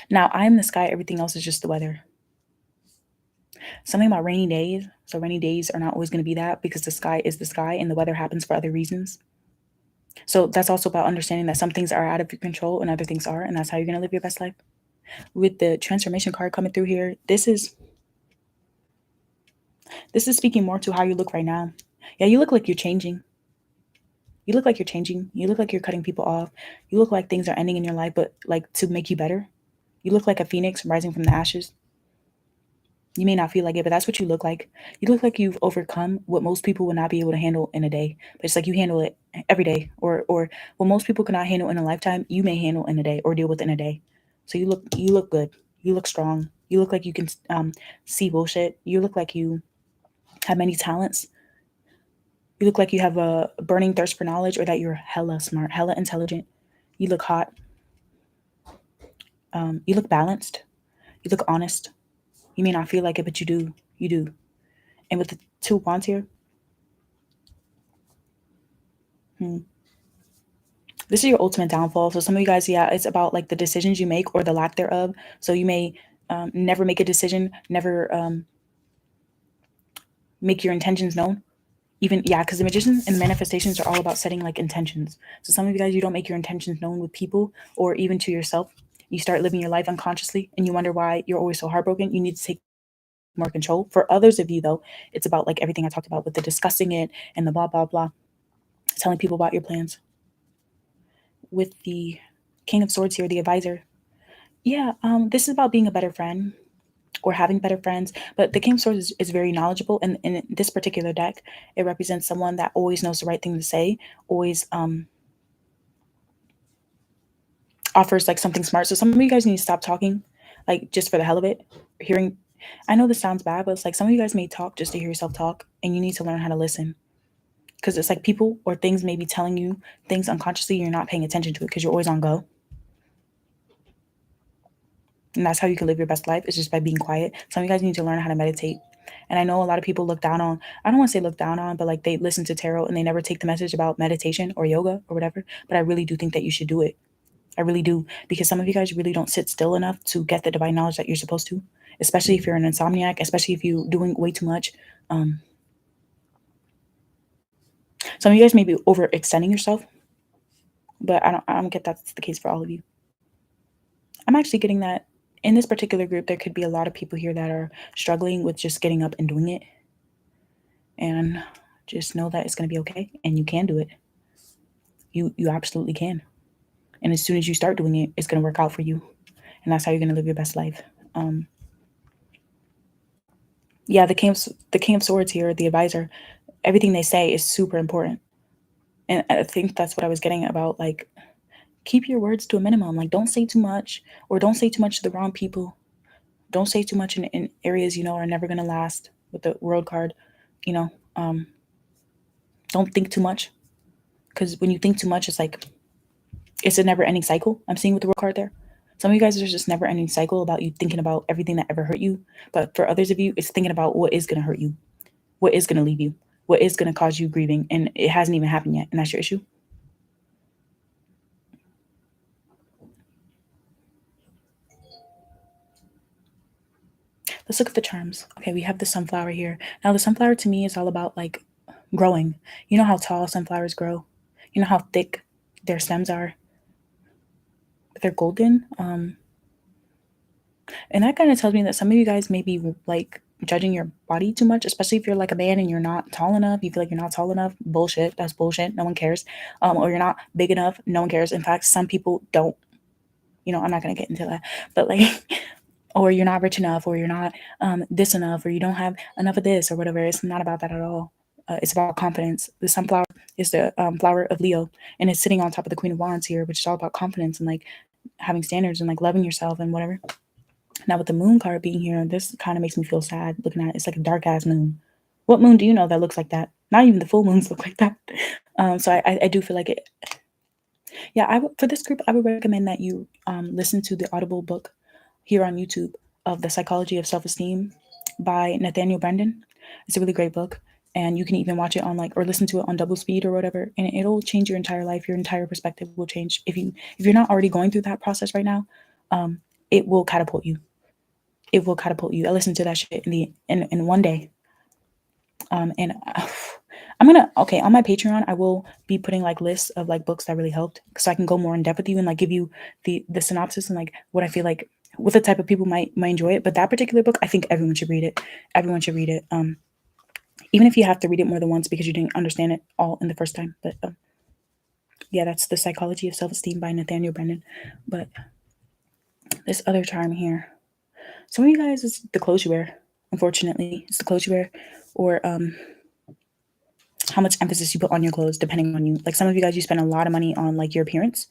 Now I am the sky, everything else is just the weather. Something about rainy days. So rainy days are not always going to be that, because the sky is the sky and the weather happens for other reasons. So that's also about understanding that some things are out of your control and other things are, and that's how you're going to live your best life. With the transformation card coming through here, this is speaking more to how you look right now. Yeah, you look like you're changing. You look like you're changing. You look like you're cutting people off. You look like things are ending in your life, but like to make you better. You look like a phoenix rising from the ashes. You may not feel like it, but that's what you look like. You look like you've overcome what most people would not be able to handle in a day. But it's like you handle it every day, or what most people cannot handle in a lifetime, you may handle in a day or deal with in a day. So you look good. You look strong. You look like you can see bullshit. You look like you have many talents. You look like you have a burning thirst for knowledge, or that you're hella smart, hella intelligent. You look hot. You look balanced. You look honest. You may not feel like it, but you do. You do. And with the two wands here, this is your ultimate downfall. So some of you guys, yeah, it's about like the decisions you make or the lack thereof. So you may never make a decision, never make your intentions known. Even, yeah, because the Magician and the manifestations are all about setting like intentions. So some of you guys, you don't make your intentions known with people or even to yourself. You start living your life unconsciously, and you wonder why you're always so heartbroken. You need to take more control. For others of you, though, it's about like everything I talked about with the discussing it and the blah blah blah, telling people about your plans. With the King of Swords here, the advisor, yeah, this is about being a better friend or having better friends. But the King of Swords is very knowledgeable, and in this particular deck, it represents someone that always knows the right thing to say, always offers like something smart. So some of you guys need to stop talking, like just for the hell of it. Hearing, I know this sounds bad, but it's like some of you guys may talk just to hear yourself talk, and you need to learn how to listen. Because it's like people or things may be telling you things unconsciously, you're not paying attention to it because you're always on go. And that's how you can live your best life, is just by being quiet. Some of you guys need to learn how to meditate. And I know a lot of people look down on, I don't want to say look down on, but like they listen to tarot and they never take the message about meditation or yoga or whatever. But I really do think that you should do it. I really do. Because some of you guys really don't sit still enough to get the divine knowledge that you're supposed to, especially if you're an insomniac, especially if you're doing way too much. Some of you guys may be overextending yourself, but I don't get that's the case for all of you. I'm actually getting that in this particular group, there could be a lot of people here that are struggling with just getting up and doing it. And just know that it's going to be okay, and you can do it. You absolutely can. And as soon as you start doing it, it's going to work out for you. And that's how you're going to live your best life. Yeah, the King of Swords here, the advisor, everything they say is super important. And I think that's what I was getting about, like, keep your words to a minimum. Like, don't say too much, or don't say too much to the wrong people. don't say too much in areas you know are never gonna last. With the world card, you know, don't think too much, because when you think too much, it's like it's a never ending cycle. I'm seeing with the world card there. Some of you guys, there's just never ending cycle about you thinking about everything that ever hurt you. But for others of you, it's thinking about what is gonna hurt you, what is gonna leave you, what is gonna cause you grieving, and it hasn't even happened yet, and that's your issue. Let's look at the charms. Okay, we have the sunflower here. Now, the sunflower to me is all about like growing. You know how tall sunflowers grow? You know how thick their stems are? They're golden. And that kind of tells me that some of you guys may be like judging your body too much, especially if you're like a man and you're not tall enough. You feel like you're not tall enough. Bullshit. That's bullshit. No one cares. Or you're not big enough. No one cares. In fact, some people don't. I'm not gonna get into that, but like, or you're not rich enough, or you're not this enough, or you don't have enough of this, or whatever. It's not about that at all. It's about confidence. The sunflower is the flower of Leo, and it's sitting on top of the Queen of Wands here, which is all about confidence and like having standards and like loving yourself and whatever. Now with the moon card being here, this kind of makes me feel sad looking at it. It's like a dark ass moon. What moon do you know that looks like that? Not even the full moons look like that. So I do feel like it. Yeah, for this group, I would recommend that you listen to the Audible book here on YouTube of The Psychology of Self-Esteem by Nathaniel Branden. It's a really great book, and you can even watch it on or listen to it on double speed or whatever, and it'll change your entire life. Your entire perspective will change. If you're not already going through that process right now, it will catapult you. It will catapult you. I listened to that shit in one day. And I'm gonna on my Patreon, I will be putting like lists of like books that really helped, so I can go more in depth with you and like give you the synopsis and like what I feel like what the type of people might enjoy it. But that particular book, I think everyone should read it. Everyone should read it. Even if you have to read it more than once because you didn't understand it all in the first time. But yeah, that's The Psychology of Self-Esteem by Nathaniel Branden. But this other charm here, some of you guys, it's the clothes you wear. Unfortunately, it's the clothes you wear, or how much emphasis you put on your clothes, depending on you. Like some of you guys, you spend a lot of money on like your appearance,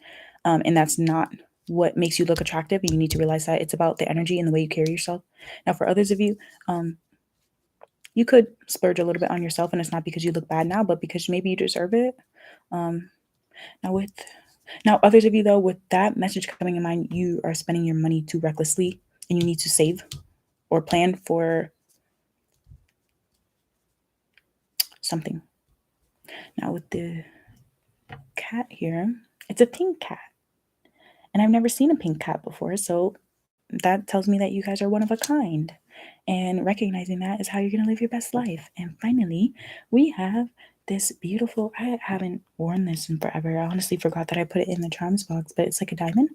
and that's not what makes you look attractive. And you need to realize that it's about the energy and the way you carry yourself. Now, for others of you, you could splurge a little bit on yourself, and it's not because you look bad now, but because maybe you deserve it. Now others of you though, with that message coming in mind, you are spending your money too recklessly, and you need to save or plan for something. Now with the cat here, it's a pink cat, and I've never seen a pink cat before, so that tells me that you guys are one of a kind, and recognizing that is how you're going to live your best life. And finally, we have this beautiful, I haven't worn this in forever. I honestly forgot that I put it in the charms box, but it's like a diamond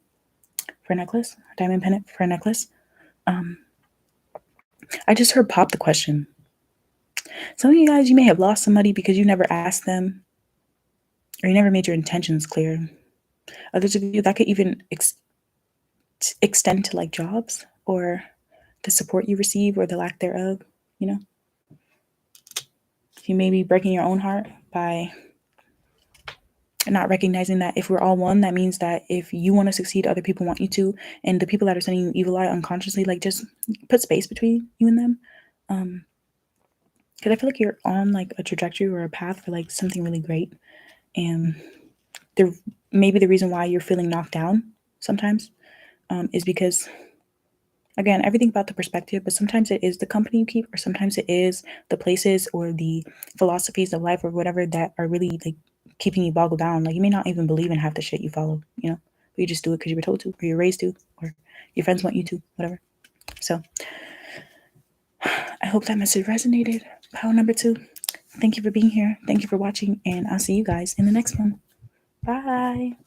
for a necklace, a diamond pendant for a necklace. I just heard pop the question. Some of you guys, you may have lost somebody because you never asked them, or you never made your intentions clear. Others of you, that could even extend to like jobs or the support you receive or the lack thereof. You may be breaking your own heart by not recognizing that if we're all one, that means that if you want to succeed, other people want you to, and the people that are sending you evil eye unconsciously, like just put space between you and them. Because I feel like you're on like a trajectory or a path for like something really great, and maybe the reason why you're feeling knocked down sometimes is because, again, everything about the perspective, but sometimes it is the company you keep, or sometimes it is the places or the philosophies of life or whatever that are really like keeping you boggled down. Like you may not even believe in half the shit you follow, but you just do it because you were told to, or you're raised to, or your friends want you to, whatever. So I hope that message resonated. Power number 2. Thank you for being here. Thank you for watching, and I'll see you guys in the next one. Bye.